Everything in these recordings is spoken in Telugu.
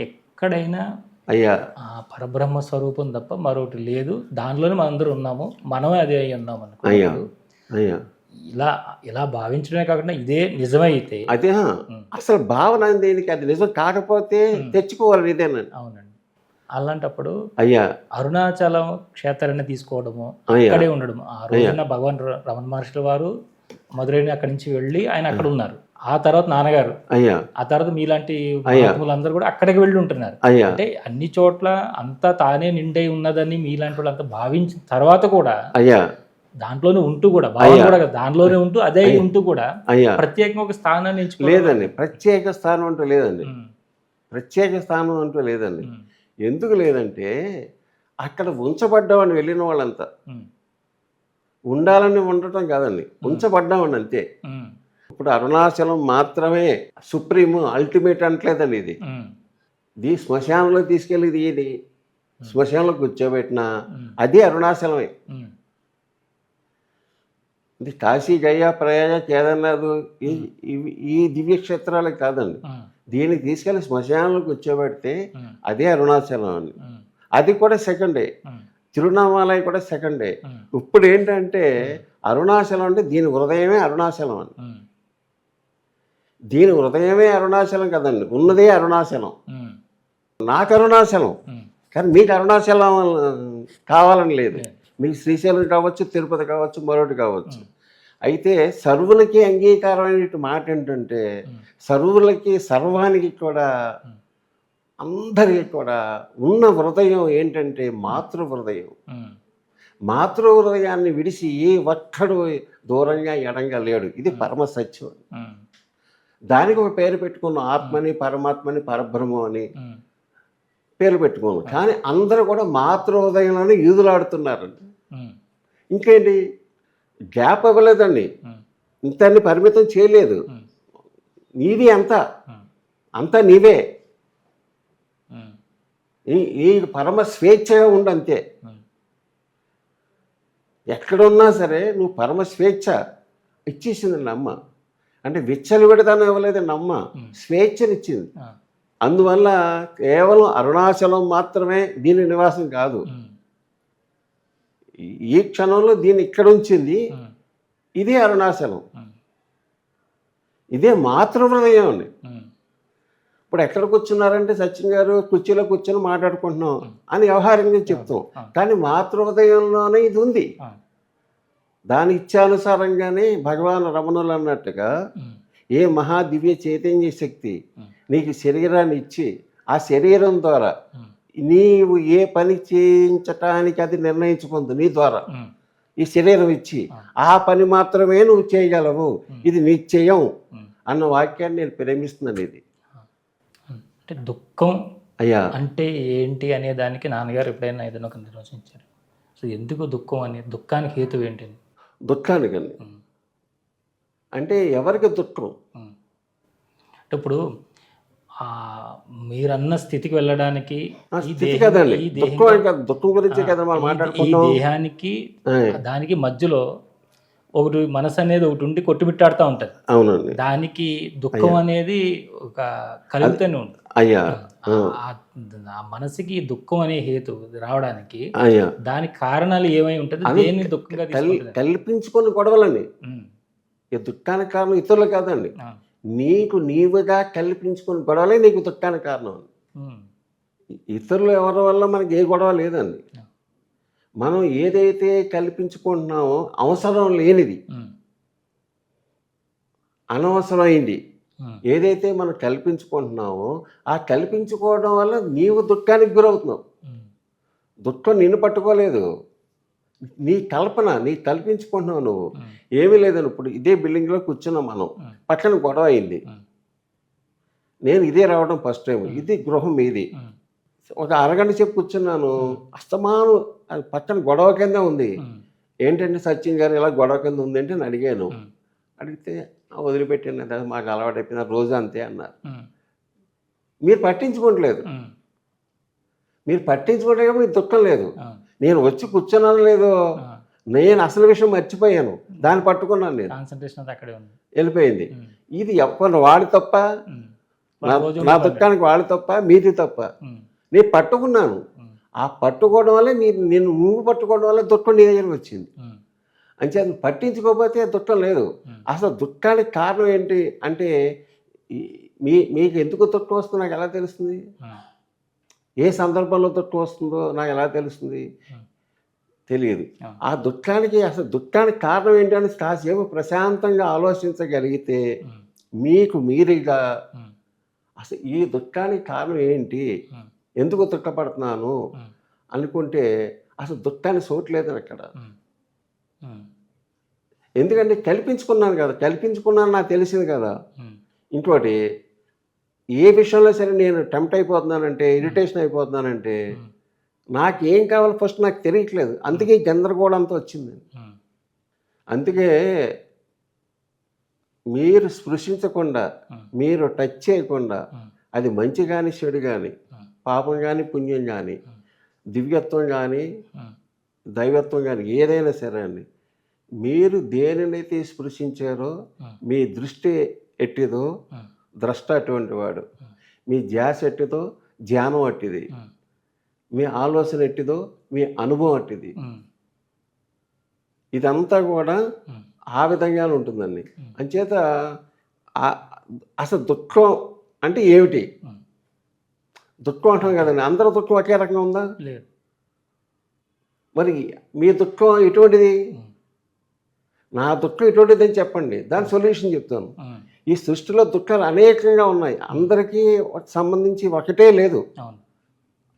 ఎక్కడైనా అయ్యా ఆ పరబ్రహ్మ స్వరూపం తప్ప మరొకటి లేదు. దానిలోనే మనందరూ ఉన్నాము. మనమే అదే అయి ఉన్నాం అయ్యా అనుకున్నప్పుడు అయ్యా ఇలా ఇలా భావించడమే కాకుండా ఇదే నిజమైతే అదే అసలు భావన దేనికి అది నిజం కాకపోతే తెచ్చుకోవాలి ఇదేనండి. అవునండి. అలాంటప్పుడు అయ్యా అరుణాచలం క్షేత్రాన్ని తీసుకోవడము, అయ్యా అక్కడే ఉండడము. ఆ రోజున భగవాన్ రమణ మహర్షుల వారు మధురైని అక్కడి నుంచి వెళ్ళి ఆయన అక్కడ ఉన్నారు. ఆ తర్వాత నాన్నగారు, అయ్యా ఆ తర్వాత మీలాంటి మహాత్ములందరూ కూడా అక్కడికి వెళ్ళి ఉంటున్నారు. అయ్యా అంటే అన్ని చోట్ల అంతా తానే నిండై ఉన్నదని మీలాంటి వాళ్ళంతా భావించిన తర్వాత కూడా అయ్యా దాంట్లోనే ఉంటూ కూడా భావన కూడా కాదు, దానిలోనే ఉంటూ అదే ఉంటూ కూడా అయ్యా ప్రత్యేకంగా ఒక స్థానాన్ని ఎంచుకోవడం లేదండి. ప్రత్యేక స్థానం అంటూ లేదండి. ఉమ్, ప్రత్యేక స్థానం అంటూ లేదండి. ఉమ్, ఎందుకు లేదంటే అక్కడ ఉంచబడ్డామని వెళ్ళిన వాళ్ళంతా ఉమ్, ఉండాలని ఉండటం కాదండి, ఉంచబడ్డామని అంతే. ఉమ్, ఇప్పుడు అరుణాచలం మాత్రమే సుప్రీము అల్టిమేట్ అనట్లేదండి. ఇది శ్మశానంలో తీసుకెళ్ళి ఇది శ్మశానంలో కూర్చోబెట్టిన అది అరుణాచలమే. ఉమ్, ఇది కాశీ గయ ప్రయాగ కేదార్నాథ్ ఈ దివ్యక్షేత్రాలే కాదండి. దీనికి తీసుకెళ్ళి శ్మశానంలో కూర్చోబెడితే అదే అరుణాచలం అని. అది కూడా సెకండే, తిరువణామలై కూడా సెకండే. ఇప్పుడు ఏంటంటే అరుణాచలం అంటే దీని హృదయమే అరుణాచలం అని. దీని హృదయమే అరుణాచలం కదండి, ఉన్నదే అరుణాచలం. నాకు అరుణాచలం, కానీ మీకు అరుణాచలం కావాలని లేదు. మీకు శ్రీశైలం కావచ్చు, తిరుపతి కావచ్చు, మరొకటి కావచ్చు. అయితే సర్వులకి అంగీకారమైన మాట ఏంటంటే సర్వులకి సర్వానికి కూడా అందరికీ కూడా ఉన్న హృదయం ఏంటంటే మాతృ హృదయం. మాతృ హృదయాన్ని విడిచి ఏ ఒక్కడు దూరంగా ఎడంగా లేడు. ఇది పరమ సత్యం. దానికి ఒక పేరు పెట్టుకున్నాం, ఆత్మని, పరమాత్మని, పరబ్రహ్మం అని పేరు పెట్టుకున్నాం. కానీ అందరూ కూడా మాతృ హృదయంలోనే ఈదులాడుతున్నారండి. ఇంకేంటి గ్యాప్ ఇవ్వలేదండి, ఇంతని పరిమితం చేయలేదు. నీది అంతా నీవే. ఈ పరమ స్వేచ్ఛగా ఉండంతే. ఎక్కడున్నా సరే నువ్వు పరమ స్వేచ్ఛ ఇచ్చేసిందండి అమ్మ. అంటే విచ్చలవిడతనం ఇవ్వలేదండి అమ్మ, స్వేచ్ఛనిచ్చింది. అందువల్ల కేవలం అరుణాచలం మాత్రమే దీని నివాసం కాదు. ఈ క్షణంలో దీన్ని ఇక్కడ ఉంచింది, ఇదే అరుణాచలం, ఇదే మాతృహృదయం అండి. ఇప్పుడు ఎక్కడ కూర్చున్నారంటే సచిన్ గారు కుర్చీలో కూర్చొని మాట్లాడుకుంటున్నాం అని వ్యవహారంగా చెప్తాం, కానీ మాతృహృదయంలోనే ఇది ఉంది. దాని ఇచ్చానుసారంగానే భగవాన్ రమణులు అన్నట్టుగా ఏ మహాదివ్య చైతన్య శక్తి నీకు శరీరాన్ని ఇచ్చి ఆ శరీరం ద్వారా నీవు ఏ పని చేయించటానికి అది నిర్ణయించుకుంది నీ ద్వారా ఈ శరీరం ఇచ్చి ఆ పని మాత్రమే నువ్వు చేయగలవు, ఇది నిశ్చయం అన్న వాక్యాన్ని నేను ప్రేమిస్తున్నాను. ఇది అంటే దుఃఖం అయ్యా అంటే ఏంటి అనే దానికి నాన్నగారు ఎప్పుడైనా ఏదైనా ఒక నిర్వచించారు. సో ఎందుకు దుఃఖం అని, దుఃఖానికి హేతు ఏంటి? దుఃఖానికండి అంటే ఎవరికి దుఃఖం అంటే ఇప్పుడు మీరన్న స్థితికి వెళ్ళడానికి దుఃఖం గురించి కదా మనం మాట్లాడుకుంటాం. ఈ దేహానికి దానికి మధ్యలో ఒకటి మనసు అనేది ఒకటి ఉండి కొట్టుమిట్టాడుతూ ఉంటుంది. అవునండి, దానికి దుఃఖం అనేది ఒక కలుగుతూనే ఉంటుంది. అయ్యా ఆ మనసుకి దుఃఖం అనే హేతు రావడానికి దానికి కారణాలు ఏమై ఉంటుంది? దేన్ని దుఃఖంగా కల్పించుకొని గొడవలండి. ఈ దుఃఖానికి కారణం ఇతరులు కాదండి, నీకు నీవుగా కల్పించుకొని గొడవలే నీకు దుఃఖానికి కారణం. ఇతరులు ఎవరి వల్ల మనకి ఏ గొడవ లేదండి. మనం ఏదైతే కల్పించుకుంటున్నామో అవసరం లేనిది, అనవసరమైంది ఏదైతే మనం కల్పించుకుంటున్నామో ఆ కల్పించుకోవడం వల్ల నీవు దుఃఖానికి గురవుతున్నావు. దుఃఖం నిన్ను పట్టుకోలేదు, నీ కల్పన, నీ కల్పించుకుంటున్నావు నువ్వు. ఏమీ లేదని ఇప్పుడు ఇదే బిల్డింగ్లో కూర్చున్నాం మనం, పక్కన గొడవ అయింది, నేను ఇదే రావడం ఫస్ట్ టైం, ఇది గృహం ఇది, ఒక అరగంట చెప్పు కూర్చున్నాను, అస్తమానం అది పక్కన గొడవ కింద ఉంది. ఏంటంటే సచిన్ గారు ఇలా గొడవ కింద ఉంది అంటే నేను అడిగాను. అడిగితే వదిలిపెట్టిన మాకు అలవాటు అయిపోయిన రోజు అంతే అన్నారు. మీరు పట్టించుకోవట్లేదు, మీరు పట్టించుకుంటే మీకు దుఃఖం లేదు. నేను వచ్చి కూర్చున్నాను లేదు, నేను అసలు విషయం మర్చిపోయాను, దాన్ని పట్టుకున్నాను, నేను కాన్సంట్రేషన్ అక్కడే ఉంది, వెళ్ళిపోయింది. ఇది ఎవరు వాడి తప్ప నా దుఃఖానికి వాళ్ళు తప్ప మీది తప్ప. నేను పట్టుకున్నాను. ఆ పట్టుకోవడం వల్ల నువ్వు పట్టుకోవడం వల్ల దుఃఖం నీ దగ్గరకు వచ్చింది. అంతే, పట్టించుకోకపోతే దుఃఖం లేదు. అసలు దుఃఖానికి కారణం ఏంటి అంటే మీకు ఎందుకు దుఃఖం వస్తుందో నాకు ఎలా తెలుస్తుంది? ఏ సందర్భంలో దుఃఖం వస్తుందో నాకు ఎలా తెలుస్తుంది? తెలియదు. ఆ దుఃఖానికి అసలు దుఃఖానికి కారణం ఏంటని కాసేపు ప్రశాంతంగా ఆలోచించగలిగితే మీకు మీరుగా అసలు ఈ దుఃఖానికి కారణం ఏంటి, ఎందుకు దుఃఖపడుతున్నాను అనుకుంటే అసలు దుఃఖాన్ని చోట్లేదు అక్కడ. ఎందుకంటే కల్పించుకున్నాను కదా, కల్పించుకున్నాను నాకు తెలిసింది కదా. ఇంకోటి ఏ విషయంలో సరే నేను టెంప్ట్ అయిపోతున్నానంటే, ఇరిటేషన్ అయిపోతున్నానంటే నాకేం కావాలో ఫస్ట్ నాకు తెలియట్లేదు. అందుకే గందరగోళంతో వచ్చింది. అందుకే మీరు స్పృశించకుండా, మీరు టచ్ చేయకుండా, అది మంచి కానీ చెడు కానీ, పాపం కానీ పుణ్యం కానీ, దివ్యత్వం కానీ దైవత్వం కానీ ఏదైనా సరే అండి, మీరు దేనినైతే స్పృశించారో మీ దృష్టి ఎట్టిదో ద్రష్ట అటువంటి వాడు, మీ ధ్యాస ఎట్టిదో ధ్యానం అట్టిది, మీ ఆలోచన ఎట్టిదో మీ అనుభవం అట్టిది. ఇదంతా కూడా ఆ విధంగానే ఉంటుందండి. అంచేత అసలు దుఃఖం అంటే ఏమిటి? దుఃఖం అంటాం కదండి, అందరూ దుఃఖం ఒకే రకంగా ఉందా? మరి మీ దుఃఖం ఎటువంటిది? నా దుఃఖం ఎటువంటిది అని చెప్పండి, దాని సొల్యూషన్ చెప్తాను. ఈ సృష్టిలో దుఃఖాలు అనేకంగా ఉన్నాయి, అందరికీ సంబంధించి ఒకటే లేదు.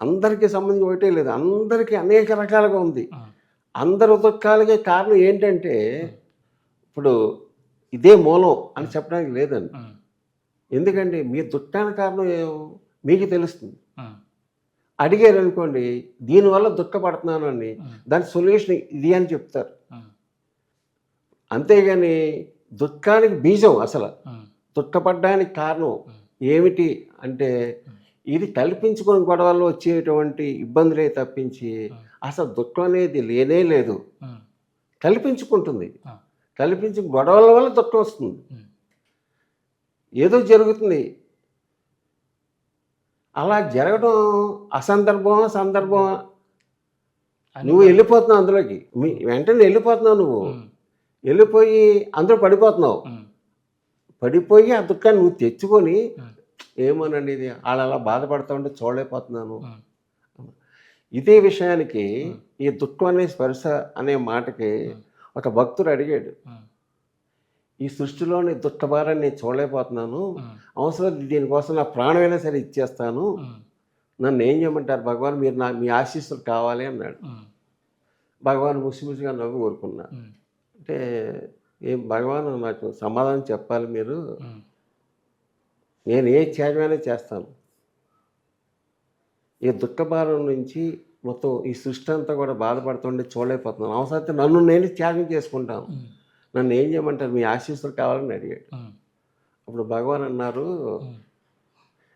అందరికీ సంబంధించి ఒకటే లేదు, అందరికీ అనేక రకాలుగా ఉంది. అందరు దుఃఖాలకి కారణం ఏంటంటే ఇప్పుడు ఇదే మూలం అని చెప్పడానికి లేదండి. ఎందుకంటే మీ దుఃఖానికి కారణం మీకు తెలుస్తుంది. అడిగారు అనుకోండి, దీనివల్ల దుఃఖపడుతున్నాను అని, దాని సొల్యూషన్ ఇది అని చెప్తారు. అంతేగాని దుఃఖానికి బీజం అసలు దుఃఖపడడానికి కారణం ఏమిటి అంటే ఇది కల్పించుకుని గొడవల్లో వచ్చేటువంటి ఇబ్బందులే తప్పించి అసలు దుఃఖం అనేది లేనే లేదు. కల్పించుకుంటుంది, కల్పించి గొడవల వల్ల దుఃఖం వస్తుంది. ఏదో జరుగుతుంది, అలా జరగడం అసందర్భమా సందర్భమా? నువ్వు వెళ్ళిపోతున్నావు అందులోకి, వెంటనే వెళ్ళిపోతున్నావు. నువ్వు వెళ్ళిపోయి అందులో పడిపోతున్నావు. పడిపోయి ఆ దుఃఖాన్ని నువ్వు తెచ్చుకొని ఏమోనండి ఇది వాళ్ళు అలా బాధపడుతూ ఉంటే చూడలేకపోతున్నాను. ఇదే విషయానికి ఈ దుఃఖం అనే స్పర్శ అనే మాటకి ఒక భక్తుడు అడిగాడు, ఈ సృష్టిలోని దుఃఖభారాన్ని నేను చూడలేకపోతున్నాను, అవసరం దీనికోసం నా ప్రాణమైనా సరే ఇచ్చేస్తాను, నన్ను ఏం చేయమంటారు భగవాన్, మీరు మీ ఆశీస్సులు కావాలి అన్నాడు. భగవాన్ ముసిముసిగా నవ్వు కోరుకున్నా. అంటే ఏం భగవాన్ నాకు సమాధానం చెప్పాలి మీరు, నేను ఏ త్యాగమైనా చేస్తాను, ఈ దుఃఖభారం నుంచి మొత్తం ఈ సృష్టి అంతా కూడా బాధపడుతుంటే చూడలేకపోతున్నాను, అవసరం నన్ను నేను త్యాగం చేసుకుంటాను, నన్ను ఏం చేయమంటారు, మీ ఆశీస్సులు కావాలని అడిగాడు. అప్పుడు భగవాన్ అన్నారు,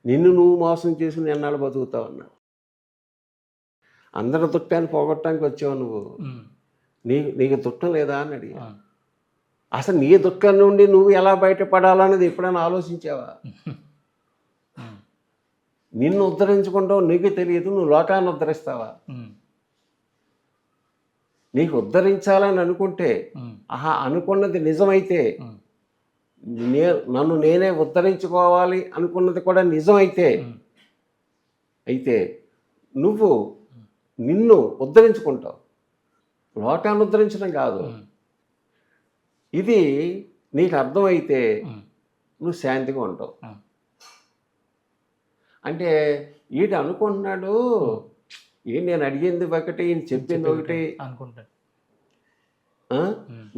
నిన్ను నువ్వు మోసం చేసి ఎన్నాళ్ళు బతుకుతావు అన్నాడు. అందరి దుఃఖాన్ని పోగొట్టడానికి వచ్చావు నువ్వు, నీకు దుఃఖం లేదా అని అడిగా. అసలు నీ దుఃఖం నుండి నువ్వు ఎలా బయటపడాలనేది ఎప్పుడైనా ఆలోచించావా? నిన్ను ఉద్ధరించుకుంటావు నీకు తెలియదు, నువ్వు లోకాన్ని ఉద్ధరిస్తావా? నీకు ఉద్ధరించాలని అనుకుంటే, అనుకున్నది నిజమైతే, నన్ను నేనే ఉద్ధరించుకోవాలి అనుకున్నది కూడా నిజమైతే నువ్వు నిన్ను ఉద్ధరించుకుంటావు, లోకాన్ని ఉద్ధరించడం కాదు. ఇది నీకు అర్థమైతే నువ్వు శాంతిగా ఉంటావు. అంటే ఈయన అనుకుంటున్నాడు, నేను అడిగింది ఒకటి, ఈయన చెప్పింది ఒకటి అనుకుంటా,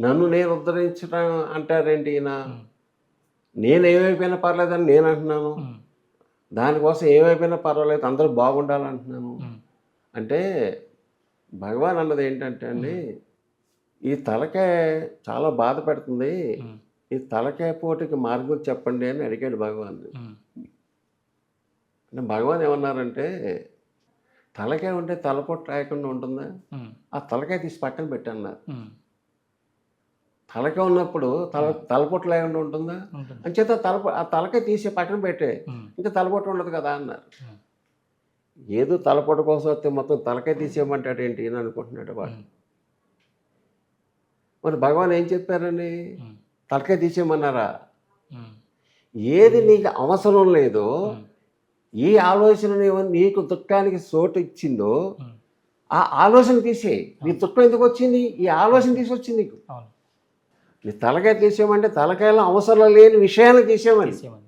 నన్ను నేను ఉద్ధరించడం అంటారేంటి ఈయన? నేనేమైపోయినా పర్లేదని నేను అంటున్నాను, దానికోసం ఏమైపోయినా పర్వాలేదు అందరూ బాగుండాలంటున్నాను. అంటే భగవాన్ అన్నది ఏంటంటే అండి, ఈ తలకాయ చాలా బాధ పెడుతుంది, ఈ తలకాయ పోటుకి మార్గం చెప్పండి అని అడిగాడు భగవాన్. అంటే భగవాన్ ఏమన్నారంటే, తలకాయ ఉంటే తలపోటు రాయకుండా ఉంటుందా, ఆ తలకాయ తీసి పక్కన పెట్టన్నారు. తలక ఉన్నప్పుడు తలపొట్టు లేకుండా ఉంటుందా? ఉంటుంది. అంచేత ఆ తలకాయ తీసి పక్కన పెట్టే, ఉమ్. ఇంకా తలపొట్టు ఉండదు కదా అన్నారు. ఉమ్. ఏదో తలపొట్టు కోసం వస్తే మొత్తం తలకాయ తీసేయమంటాడు ఏంటి అని అనుకుంటున్నాడు వాడు. ఉమ్. మరి భగవాన్ ఏం చెప్పారని? ఉమ్. తలకాయ తీసేయమన్నారా? ఉమ్. ఏది నీకు అవసరం లేదో, ఉమ్. ఈ ఆలోచన నీకు దుఃఖానికి చోటు ఇచ్చిందో ఉమ్. ఆ ఆలోచన తీసేయి. నీ దుఃఖం ఎందుకు వచ్చింది? ఈ ఆలోచన తీసుకొచ్చింది నీకు. అవును. నీ తలకాయ తీసేయమంటే తలకాయలో అవసరం లేని విషయాన్ని తీసేయమని. తీసేయమని.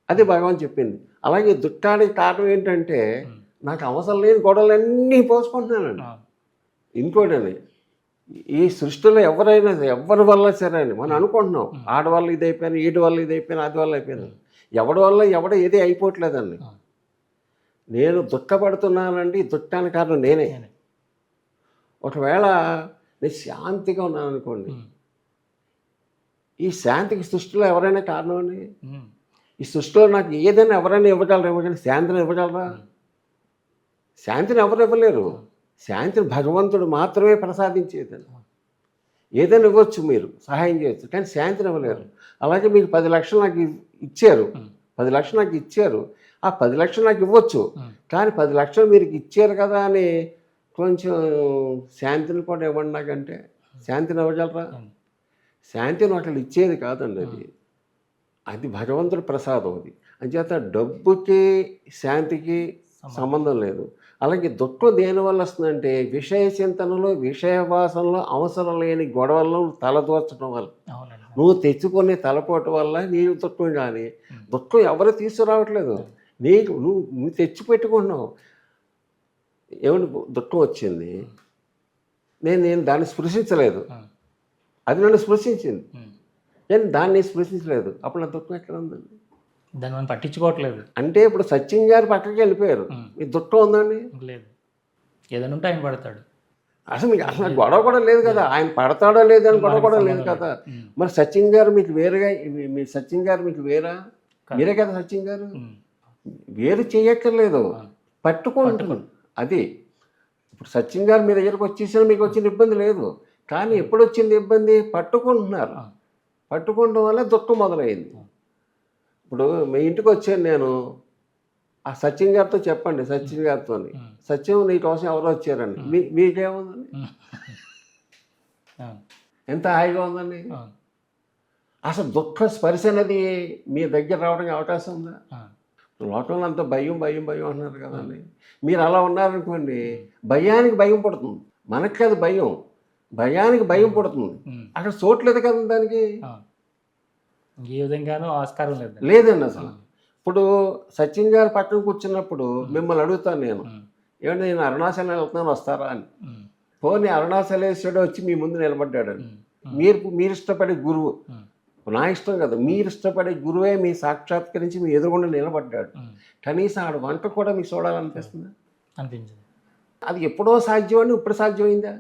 అది భగవాన్ చెప్పింది. అలాగే దుఃఖానికి కారణం ఏంటంటే ఉమ్. నాకు అవసరం లేని గొడవలన్నీ పోసుకుంటున్నానండి. అవును. ఇంకోటని, ఈ సృష్టిలో ఎవరైనా ఎవరి వల్ల సరే అని మనం అనుకుంటున్నాం. ఆడవాళ్ళు ఇది అయిపోయినా, ఈడి వల్ల ఇది అయిపోయినా, అది వల్ల అయిపోయింది. ఎవడి వల్ల ఏది అయిపోవట్లేదండి. అవును. నేను దుఃఖపడుతున్నానండి, ఈ దుఃఖానికి కారణం నేనే. నేనే. ఒకవేళ నేను శాంతిగా ఉన్నాను అనుకోండి, ఉమ్. ఈ శాంతికి సృష్టిలో ఎవరైనా కారణం అండి. ఉమ్. ఈ సృష్టిలో నాకు ఏదైనా ఎవరైనా ఇవ్వగలరు, కానీ శాంతిని ఇవ్వగలరా? శాంతిని ఎవరు ఇవ్వలేరు. శాంతిని భగవంతుడు మాత్రమే ప్రసాదించేది. ఏదైనా ఇవ్వచ్చు, మీరు సహాయం చేయొచ్చు, కానీ శాంతిని ఇవ్వలేరు. అలాగే మీకు 10 లక్షలు నాకు ఇచ్చారు, 10 లక్షలు నాకు ఇచ్చారు, ఆ 10 లక్షలు నాకు ఇవ్వచ్చు, కానీ 10 లక్షలు మీరు ఇచ్చారు కదా అని కొంచెం శాంతిని కూడా ఇవ్వండి నాకంటే శాంతిని ఇవ్వగలరా? శాంతిని ఒకళ్ళు ఇచ్చేది కాదండి. అది భగవంతుడి ప్రసాదం. అది అంచేత డబ్బుకి శాంతికి సంబంధం లేదు. అలాగే దుఃఖం దేనివల్ల వస్తుందంటే విషయ చింతనలో, విషయ వాసనలో, అవసరం లేని గొడవల్లో తలదోచడం వల్ల, అవునండి. నువ్వు తెచ్చుకునే తలపోటు వల్ల నీకు దుఃఖం. కానీ దుఃఖం ఎవరు తీసుకురావట్లేదు, నువ్వు తెచ్చి పెట్టుకుంటున్నావు. ఏమని దుఃఖం వచ్చింది, నేను దాన్ని స్పృశించలేదు, అది నన్ను స్పృశించింది, నేను దాన్ని స్పృశించలేదు. అప్పుడు నా దుఃఖం ఎక్కడ ఉందండి? దాన్ని మనం పట్టించుకోవట్లేదు. అంటే ఇప్పుడు సచిన్ గారు పక్కకి వెళ్ళిపోయారు, మీ దుఃఖం ఉందండి? లేదు. ఏదైనా ఉంటే ఆయన పడతాడు. అసలు మీకు అసలు గొడవ కూడా లేదు కదా, ఆయన పడతాడో లేదని గొడవ కూడా లేదు కదా. మరి సచిన్ గారు మీకు వేరుగా, మీ సచిన్ గారు మీకు వేరా? మీరే కదా సచిన్ గారు. వేరు చేయక్కర్లేదు, పట్టుకుంటున్నాను. అది ఇప్పుడు సచిన్ గారు మీ దగ్గరకు వచ్చేసినా మీకు వచ్చిన ఇబ్బంది లేదు, కానీ ఎప్పుడు వచ్చింది ఇబ్బంది? పట్టుకుంటున్నారు. పట్టుకోవడం వల్ల దుఃఖం మొదలైంది. ఇప్పుడు మీ ఇంటికి వచ్చాను నేను, ఆ సచిన్ గారితో చెప్పండి, సచిన్ గారితో, సత్యం నీకోసం ఎవరో వచ్చారండి, మీకేముందండి? ఎంత హాయిగా ఉందండి. అసలు దుఃఖ స్పర్శ అనేది మీ దగ్గర రావడానికి అవకాశం ఉందా? లోకంలో అంతా భయం భయం భయం అంటున్నారు కదండి. మీరు అలా ఉన్నారనుకోండి, భయానికి భయం పడుతుంది. మనకు కాదు భయం, భయానికి భయం పడుతుంది. అక్కడ చోట్లేదు కదా దానికి. ఏ విధంగానూ ఆస్కారం లేదండి అసలు. ఇప్పుడు సచిన్ గారు పక్కన కూర్చున్నప్పుడు మిమ్మల్ని అడుగుతాను నేను, ఏమంటే నేను అరుణాచలం వెళ్తున్నాను వస్తారా అని. పోనీ అరుణాచలేశ్వరుడు వచ్చి మీ ముందు నిలబడ్డాడు, మీరు ఇష్టపడే గురువు, నా ఇష్టం కదా, మీరు ఇష్టపడే గురువే మీ సాక్షాత్కరించి మీ ఎదురుగుండా నిలబడ్డాడు, కనీసం ఆడ వంట కూడా మీకు చూడాలనిపిస్తుందా? అనిపించింది. అది ఎప్పుడో సాధ్యం అని ఇప్పుడు సాధ్యమైందా?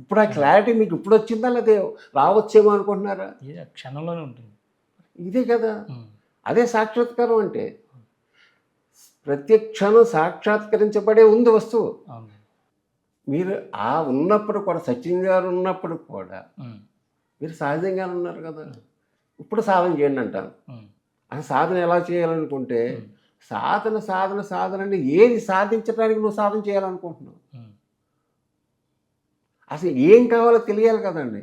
ఇప్పుడు ఆ క్లారిటీ మీకు ఇప్పుడు వచ్చిందా, లేదా రావచ్చేమో అనుకుంటున్నారా? క్షణంలోనే ఉంటుంది. ఇదే కదా, అదే సాక్షాత్కారం అంటే. ప్రతి క్షణం సాక్షాత్కరించబడే ఉంది వస్తువు. మీరు ఆ ఉన్నప్పుడు కూడా, సచిన్ గారు ఉన్నప్పుడు కూడా మీరు సహజంగానే ఉన్నారు కదా. ఇప్పుడు సాధన చేయండి అంటాను. అసలు సాధన ఎలా చేయాలనుకుంటే, సాధన సాధన సాధన అంటే ఏది సాధించడానికి నువ్వు సాధన చేయాలనుకుంటున్నావు? అసలు ఏం కావాలో తెలియాలి కదండి.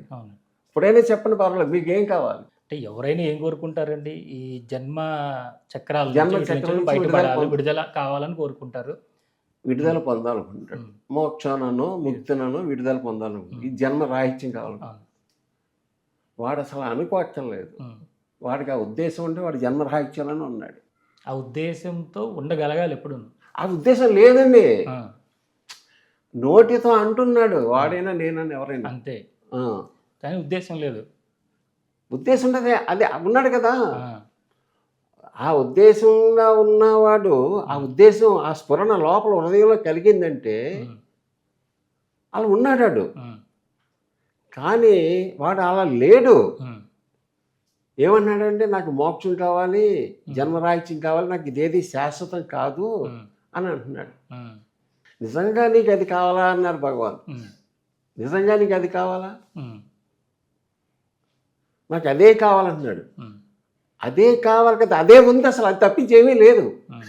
ఇప్పుడైనా చెప్పండి, పర్వాలేదు, మీకు ఏం కావాలి? అంటే ఎవరైనా ఏం కోరుకుంటారండి? ఈ జన్మ చక్రాలు బయటపడాలి, విడుదల కావాలని కోరుకుంటారు, విడుదల పొందాలనుకుంటాడు. మోక్షానో ముక్తినో విడుదల పొందాలనుకుంటాడు. ఈ జన్మ రాహిత్యం కావాలనుకుంటాడు. వాడు అసలు అనుకోవట్లేదు. వాడికి ఆ ఉద్దేశం ఉంటే వాడు జన్మ రాహిత్యాలని ఉన్నాడు. ఆ ఉద్దేశంతో ఉండగలగాలి ఎప్పుడు. ఆ ఉద్దేశం లేదండి, నోటితో అంటున్నాడు, వాడైనా నేనని ఎవరైనా అంతే, కానీ ఉద్దేశం లేదు. ఉద్దేశం ఉండదే, అది ఉన్నాడు కదా. ఆ ఉద్దేశంగా ఉన్నవాడు, ఆ ఉద్దేశం, ఆ స్ఫురణ లోపల హృదయంలో కలిగిందంటే అలా ఉన్నాడు. కానీ వాడు అలా లేడు. ఏమన్నాడంటే, నాకు మోక్షం కావాలి, జన్మరాహిత్యం కావాలి, నాకు ఇదేది శాశ్వతం కాదు అని అంటున్నాడు. నిజంగా నీకు అది కావాలా అన్నారు భగవాన్. నిజంగా నీకు అది కావాలా? నాకు అదే కావాలంటున్నాడు. ఉమ్, అదే కావాలి కదా, అదే ఉంది అసలు, అది తప్పించి ఏమీ లేదు. ఉమ్.